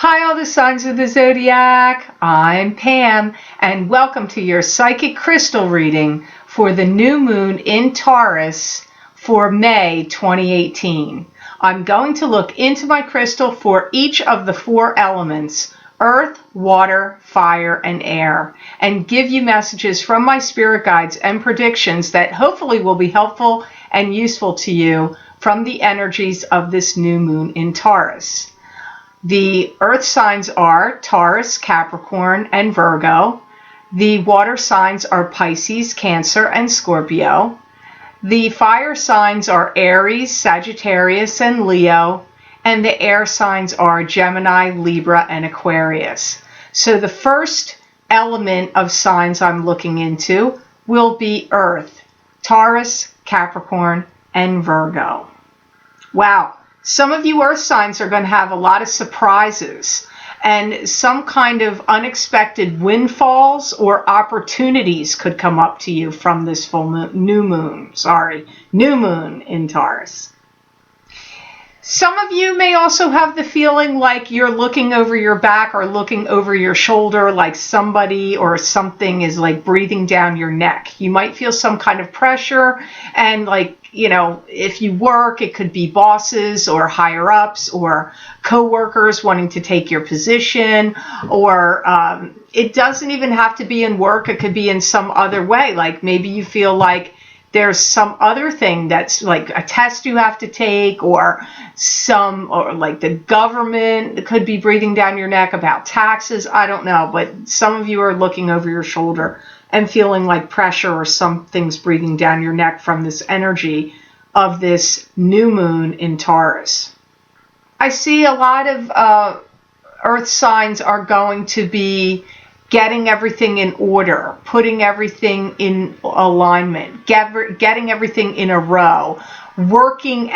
Hi, all the signs of the zodiac. I'm Pam, and welcome to your psychic crystal reading for the new moon in Taurus for May 2018. I'm going to look into my crystal for each of the four elements: earth, water, fire, and air, and give you messages from my spirit guides and predictions that hopefully will be helpful and useful to you from the energies of this new moon in Taurus. The earth signs are Taurus, Capricorn, and Virgo. The water signs are Pisces, Cancer, and Scorpio. The fire signs are Aries, Sagittarius, and Leo. And the air signs are Gemini, Libra, and Aquarius. So the first element of signs I'm looking into will be earth, Taurus, Capricorn, and Virgo. Wow. Some of you earth signs are going to have a lot of surprises and some kind of unexpected windfalls or opportunities could come up to you from this new moon in Taurus. Some of you may also have the feeling like you're looking over your back or looking over your shoulder, like somebody or something is like breathing down your neck. You might feel some kind of pressure, and if you work, it could be bosses or higher ups or coworkers wanting to take your position, or it doesn't even have to be in work. It could be in some other way. Like maybe you feel like there's some other thing that's like a test you have to take, or like the government could be breathing down your neck about taxes. I don't know, but some of you are looking over your shoulder and feeling like pressure or something's breathing down your neck from this energy of this new moon in Taurus. I see a lot of earth signs are going to be getting everything in order, putting everything in alignment, getting everything in a row, working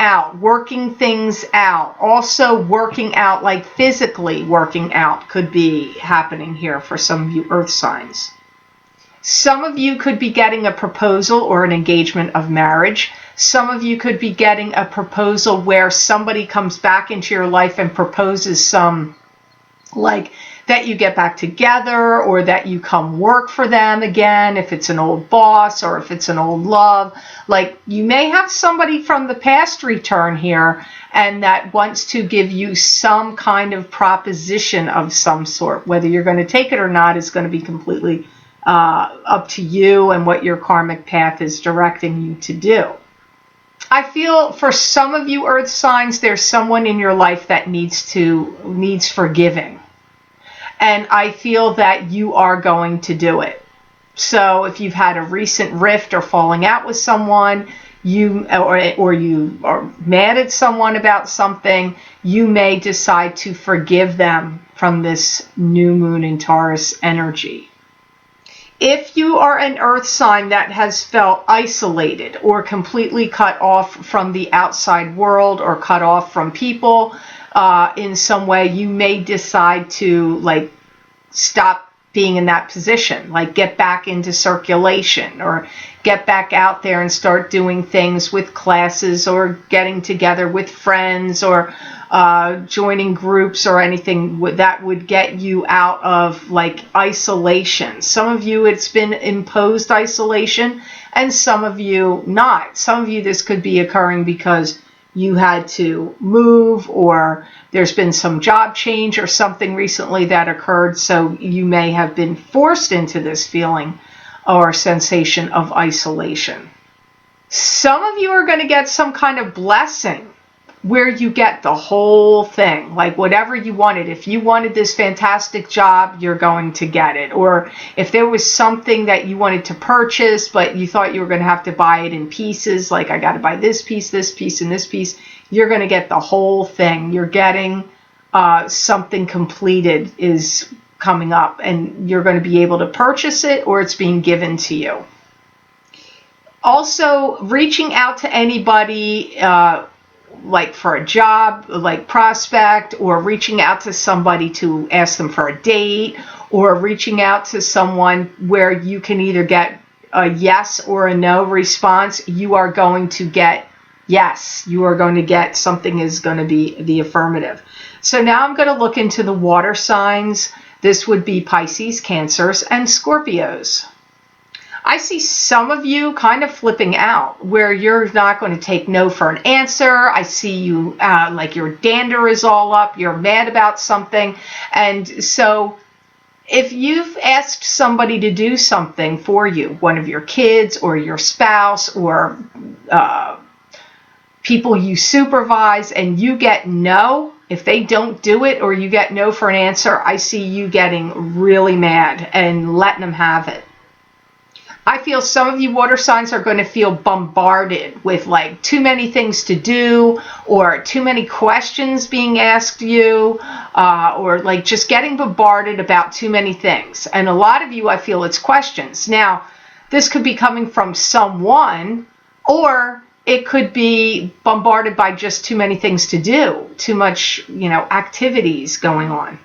things out. Also working out, like physically working out, could be happening here for some of you earth signs. Some of you could be getting a proposal or an engagement of marriage. Some of you could be getting a proposal where somebody comes back into your life and proposes that you get back together, or that you come work for them again, if it's an old boss or if it's an old love. Like you may have somebody from the past return here and that wants to give you some kind of proposition of some sort. Whether you're going to take it or not is going to be completely up to you and what your karmic path is directing you to do. I feel for some of you earth signs, there's someone in your life that needs forgiving. And I feel that you are going to do it. So if you've had a recent rift or falling out with someone, or you are mad at someone about something, you may decide to forgive them from this new moon in Taurus energy. If you are an earth sign that has felt isolated or completely cut off from the outside world or cut off from people, in some way, you may decide to stop being in that position, get back into circulation, or get back out there and start doing things with classes, or getting together with friends, or joining groups, or anything that would get you out of isolation. Some of you, it's been imposed isolation, and some of you not. Some of you, this could be occurring because you had to move, or there's been some job change or something recently that occurred, so you may have been forced into this feeling or sensation of isolation. Some of you are going to get some kind of blessing where you get the whole thing, like whatever you wanted. If you wanted this fantastic job, you're going to get it. Or if there was something that you wanted to purchase, but you thought you were going to have to buy it in pieces, like I got to buy this piece, and this piece, you're going to get the whole thing. You're getting something completed is coming up, and you're going to be able to purchase it, or it's being given to you. Also, reaching out to anybody, for a job, prospect, or reaching out to somebody to ask them for a date, or reaching out to someone where you can either get a yes or a no response. You are going to get Yes, you are going to get something is going to be the affirmative. So now I'm going to look into the water signs. This would be Pisces, Cancers, and Scorpios. I see some of you kind of flipping out where you're not going to take no for an answer. I see you like your dander is all up. You're mad about something. And so if you've asked somebody to do something for you, one of your kids or your spouse or people you supervise, and you get no, if they don't do it or you get no for an answer, I see you getting really mad and letting them have it. I feel some of you water signs are going to feel bombarded with like too many things to do or too many questions being asked you or like just getting bombarded about too many things. And a lot of you, I feel it's questions. Now, this could be coming from someone, or it could be bombarded by just too many things to do, too much, activities going on.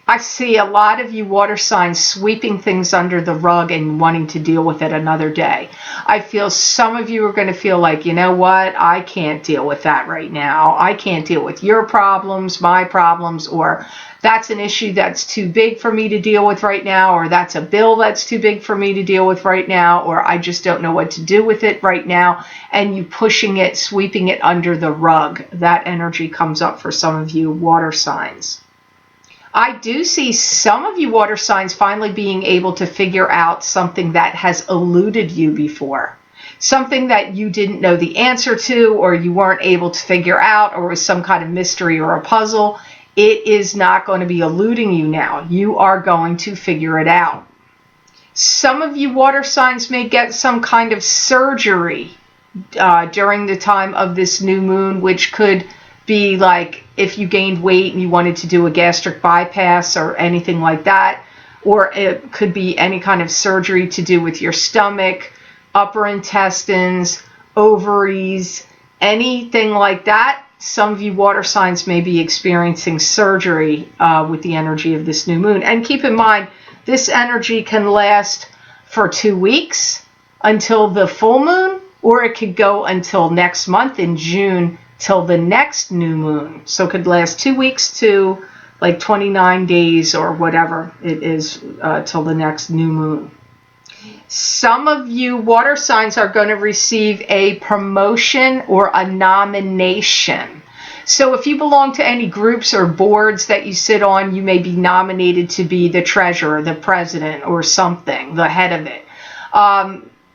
I see a lot of you water signs sweeping things under the rug and wanting to deal with it another day. I feel some of you are going to feel like, you know what, I can't deal with that right now. I can't deal with your problems, my problems, or that's an issue that's too big for me to deal with right now, or that's a bill that's too big for me to deal with right now, or I just don't know what to do with it right now. And you pushing it, sweeping it under the rug. That energy comes up for some of you water signs. I do see some of you water signs finally being able to figure out something that has eluded you before. Something that you didn't know the answer to, or you weren't able to figure out, or was some kind of mystery or a puzzle. It is not going to be eluding you now. You are going to figure it out. Some of you water signs may get some kind of surgery during the time of this new moon, which could be like if you gained weight and you wanted to do a gastric bypass or anything like that, or it could be any kind of surgery to do with your stomach, upper intestines, ovaries, anything like that. Some of you water signs may be experiencing surgery with the energy of this new moon. And keep in mind, this energy can last for 2 weeks until the full moon, or it could go until next month in June till the next new moon. So it could last 2 weeks to like 29 days or whatever it is till the next new moon. Some of you water signs are going to receive a promotion or a nomination. So if you belong to any groups or boards that you sit on, you may be nominated to be the treasurer, the president, or something, the head of it.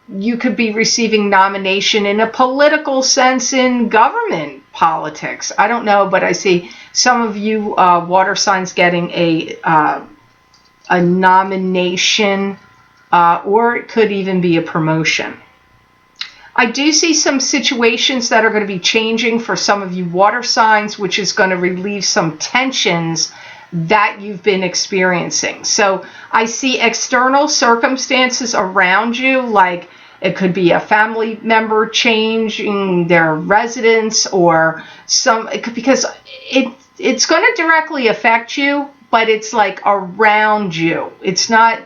You could be receiving nomination in a political sense in government politics. I don't know, but I see some of you water signs getting a nomination, or it could even be a promotion. I do see some situations that are going to be changing for some of you water signs, which is going to relieve some tensions that you've been experiencing. So I see external circumstances around you, like it could be a family member changing their residence, or because it's going to directly affect you, but it's like around you. It's not,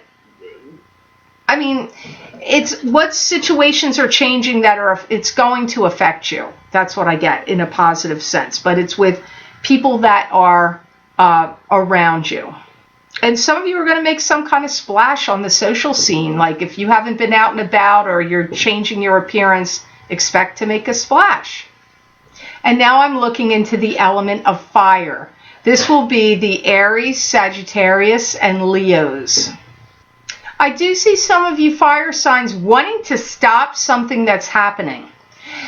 it's what situations are changing that it's going to affect you. That's what I get in a positive sense, but it's with people that are around you. And some of you are going to make some kind of splash on the social scene. Like if you haven't been out and about, or you're changing your appearance, expect to make a splash. And now I'm looking into the element of fire. This will be the Aries, Sagittarius, and Leos. I do see some of you fire signs wanting to stop something that's happening.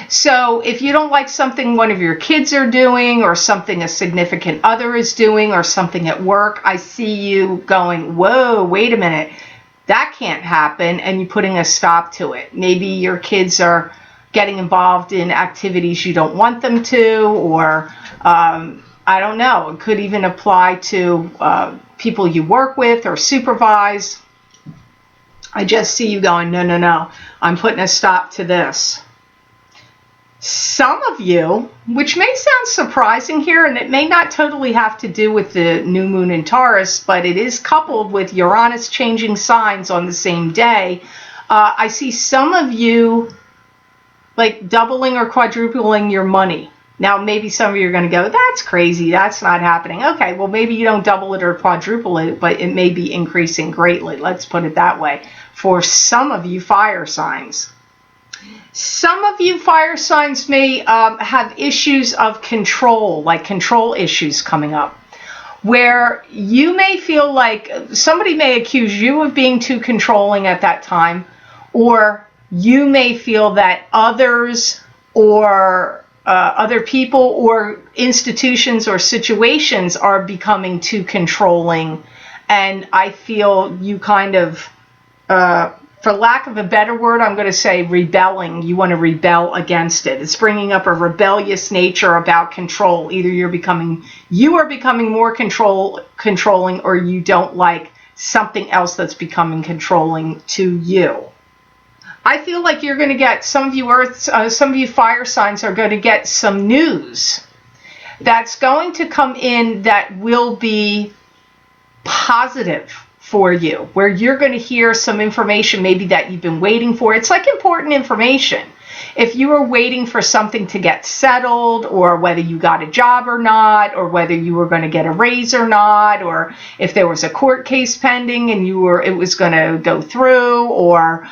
So if you don't like something one of your kids are doing, or something a significant other is doing, or something at work, I see you going, whoa, wait a minute, that can't happen, and you putting a stop to it. Maybe your kids are getting involved in activities you don't want them to, or I don't know, it could even apply to people you work with or supervise. I just see you going, no, I'm putting a stop to this. Some of you, which may sound surprising here, and it may not totally have to do with the new moon in Taurus, but it is coupled with Uranus changing signs on the same day. I see some of you like doubling or quadrupling your money. Now, maybe some of you are going to go, that's crazy. That's not happening. Okay, well, maybe you don't double it or quadruple it, but it may be increasing greatly. Let's put it that way. For some of you fire signs. Some of you fire signs may have issues of control, like control issues coming up, where you may feel like somebody may accuse you of being too controlling at that time, or you may feel that others or other people or institutions or situations are becoming too controlling, and I feel you kind of, for lack of a better word, I'm going to say rebelling. You want to rebel against it. It's bringing up a rebellious nature about control. Either you are becoming more controlling, or you don't like something else that's becoming controlling to you. I feel like you're going to get, some of you fire signs are going to get some news that's going to come in that will be positive for you, where you're going to hear some information maybe that you've been waiting for. It's like important information. If you were waiting for something to get settled, or whether you got a job or not, or whether you were going to get a raise or not, or if there was a court case pending and it was going to go through, or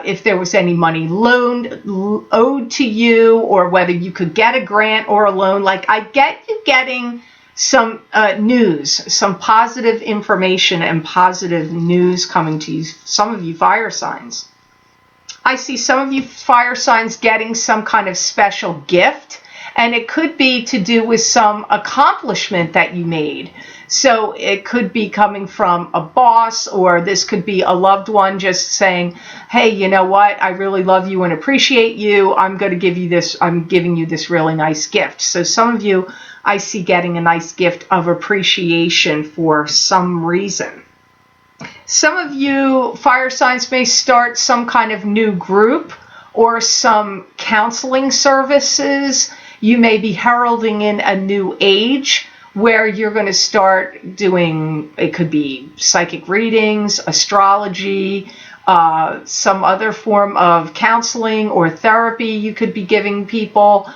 if there was any money owed to you, or whether you could get a grant or a loan, like I get you getting some news, some positive information and positive news coming to you, some of you fire signs. I see some of you fire signs getting some kind of special gift, and it could be to do with some accomplishment that you made. So it could be coming from a boss, or this could be a loved one just saying, hey, you know what? I really love you and appreciate you. I'm going to give you this. I'm giving you this really nice gift. So some of you I see getting a nice gift of appreciation for some reason. Some of you fire signs may start some kind of new group or some counseling services. You may be heralding in a new age where you're going to start doing, it could be psychic readings, astrology, some other form of counseling or therapy you could be giving people.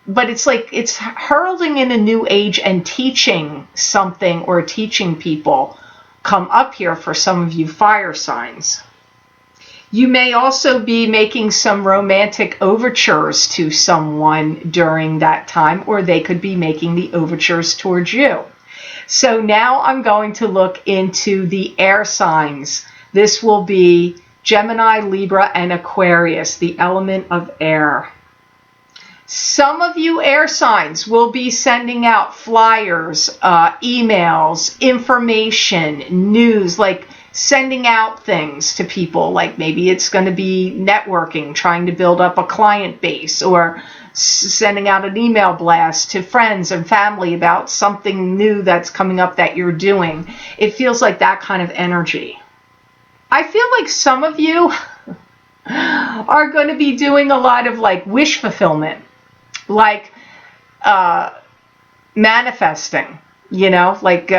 But it's like it's heralding in a new age and teaching something or teaching people come up here for some of you fire signs. You may also be making some romantic overtures to someone during that time, or they could be making the overtures towards you. So now I'm going to look into the air signs. This will be Gemini, Libra, and Aquarius, the element of air. Some of you air signs will be sending out flyers, emails, information, news, like sending out things to people. Like maybe it's going to be networking, trying to build up a client base, or sending out an email blast to friends and family about something new that's coming up that you're doing. It feels like that kind of energy. I feel like some of you are going to be doing a lot of like wish fulfillment. Like manifesting, like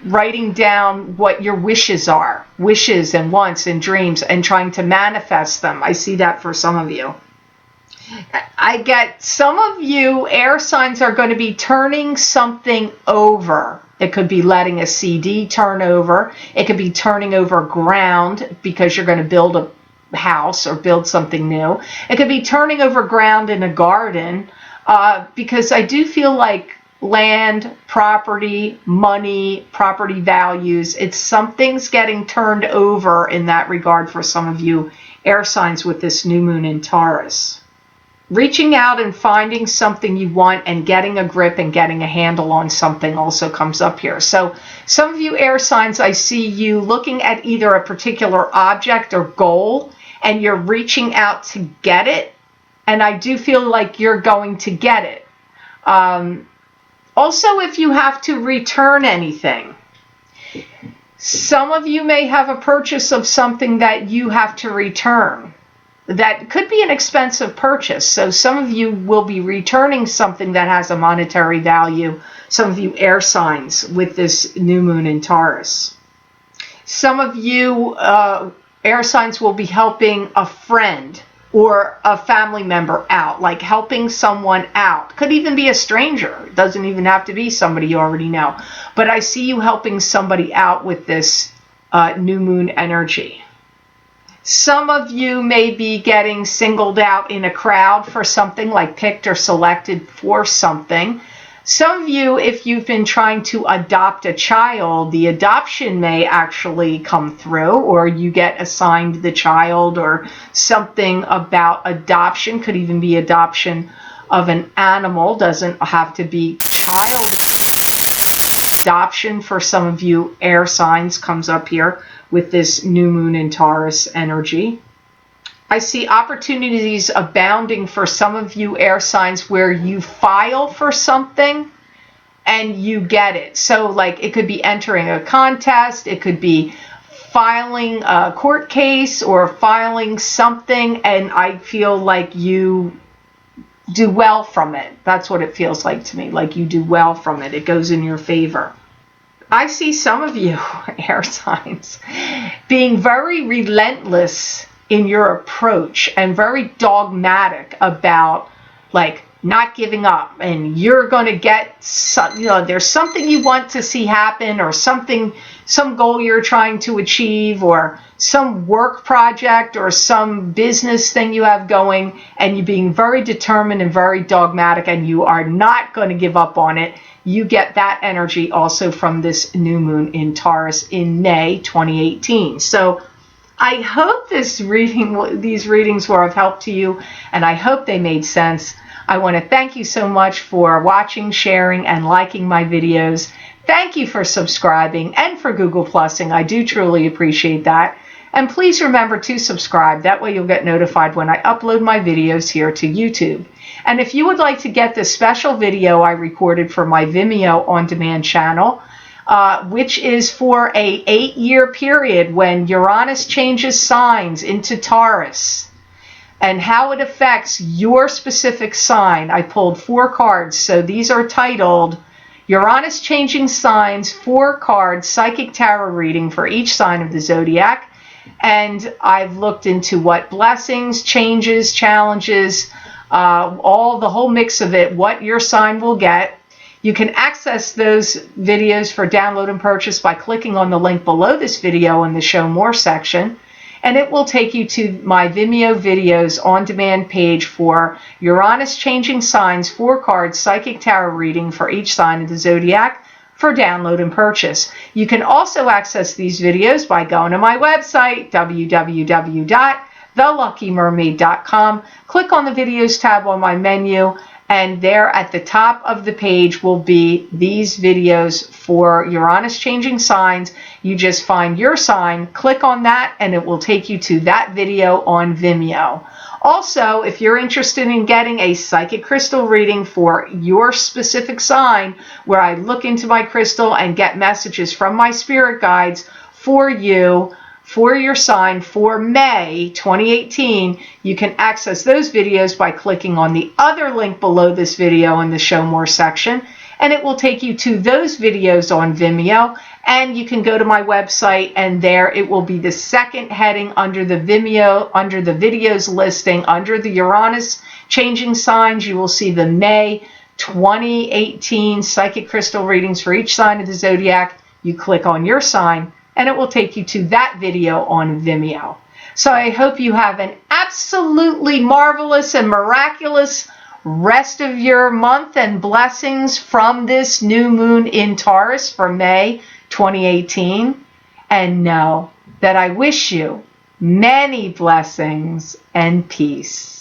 writing down what your wishes are, wishes and wants and dreams, and trying to manifest them. I see that for some of you. I get some of you air signs are going to be turning something over. It could be letting a CD turn over. It could be turning over ground because you're going to build a house or build something new. It could be turning over ground in a garden, because I do feel like land, property, money, property values, it's something's getting turned over in that regard for some of you air signs with this new moon in Taurus. Reaching out and finding something you want and getting a grip and getting a handle on something also comes up here. So some of you air signs, I see you looking at either a particular object or goal, and you're reaching out to get it, and I do feel like you're going to get it. Also, if you have to return anything, some of you may have a purchase of something that you have to return. That could be an expensive purchase, so some of you will be returning something that has a monetary value, some of you air signs with this new moon in Taurus. Some of you Air signs will be helping a friend or a family member out, like helping someone out. Could even be a stranger. It doesn't even have to be somebody you already know. But I see you helping somebody out with this new moon energy. Some of you may be getting singled out in a crowd for something, like picked or selected for something. Some of you, if you've been trying to adopt a child, the adoption may actually come through, or you get assigned the child, or something about adoption. Could even be adoption of an animal. Doesn't have to be child adoption. For some of you, air signs comes up here with this new moon in Taurus energy. I see opportunities abounding for some of you air signs where you file for something and you get it. So like it could be entering a contest, it could be filing a court case or filing something, and I feel like you do well from it. That's what it feels like to me, like you do well from it. It goes in your favor. I see some of you air signs being very relentless in your approach and very dogmatic about like not giving up, and you're going to get some, there's something you want to see happen, or something, some goal you're trying to achieve, or some work project or some business thing you have going, and you're being very determined and very dogmatic, and you are not going to give up on it. You get that energy also from this new moon in Taurus in May 2018. So I hope these readings were of help to you, and I hope they made sense. I want to thank you so much for watching, sharing, and liking my videos. Thank you for subscribing and for Google Plusing. I do truly appreciate that. And please remember to subscribe. That way you'll get notified when I upload my videos here to YouTube. And if you would like to get this special video I recorded for my Vimeo on-demand channel, which is for a 8-year period when Uranus changes signs into Taurus, and how it affects your specific sign. I pulled 4 cards, so these are titled Uranus Changing Signs 4 Card Psychic Tarot Reading for each sign of the zodiac. And I've looked into what blessings, changes, challenges, the whole mix of it, what your sign will get. You can access those videos for download and purchase by clicking on the link below this video in the Show More section. And it will take you to my Vimeo videos on demand page for Uranus Changing Signs 4 Card Psychic Tarot Reading for each sign of the zodiac for download and purchase. You can also access these videos by going to my website, www.theluckymermaid.com. Click on the videos tab on my menu, and there at the top of the page will be these videos for Uranus Changing Signs. You just find your sign, click on that, and it will take you to that video on Vimeo. Also, if you're interested in getting a psychic crystal reading for your specific sign, where I look into my crystal and get messages from my spirit guides for you, for your sign for May 2018, you can access those videos by clicking on the other link below this video in the Show More section, and it will take you to those videos on Vimeo. And you can go to my website, and there it will be the second heading under the Vimeo, under the videos listing, under the Uranus Changing Signs. You will see the May 2018 psychic crystal readings for each sign of the zodiac. You click on your sign, and it will take you to that video on Vimeo. So I hope you have an absolutely marvelous and miraculous rest of your month, and blessings from this new moon in Taurus for May 2018. And know that I wish you many blessings and peace.